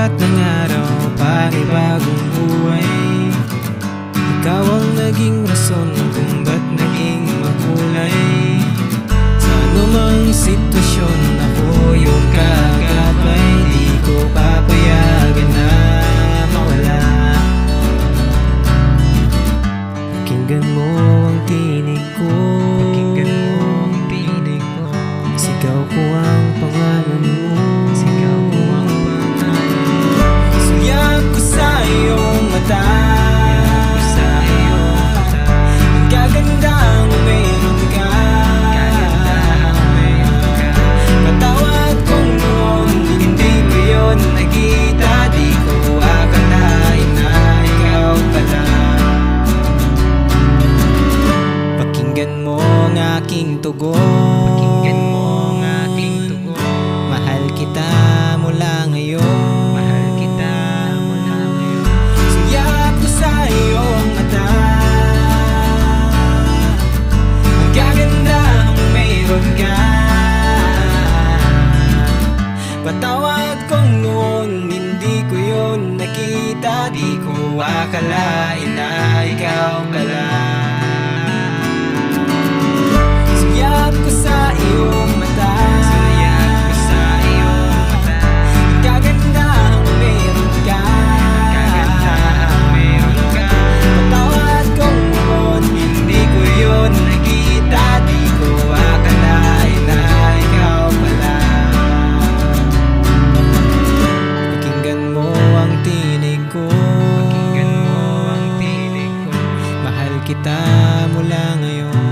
bawat ng araw, panibagong buhay. Ikaw ang naging rason kung ba't naging makulay. Sa anumang sitwasyon, ako yung kagabay. Di ko papayagan na mawala. Pakinggan mo ang tinig ko, pakinggan mo ang tinig ko. Sigaw ko ang pangalan mo, sigaw ko ang pangalan mo. Suyak ko sa iyong mata, ang gagandang meron ka. Patawad kung noon hindi ko yun nakita. Di ko akalain na ikaw pala. Pakinggan mo ang aking tugon, pakinggan mo ang aking tugon. Mahal kita mula ngayon, mahal kita mula ngayon. Suyak ko sa iyong mata, ang gagandang mayroon ka. Patawad kung noon hindi ko yun nakita. Di ko akalain na ikaw pala. Suyak ko sa iyong mata, suyak ko sa iyong mata. Ang gagandang meron ka, gagandang meron ka. Patawad kung noon hindi ko yun nakita. Di ko akalain na ikaw pala. Pakinggan mo ang tinig ko, pakinggan mo ang tinig ko. Mahal kita mula ngayon.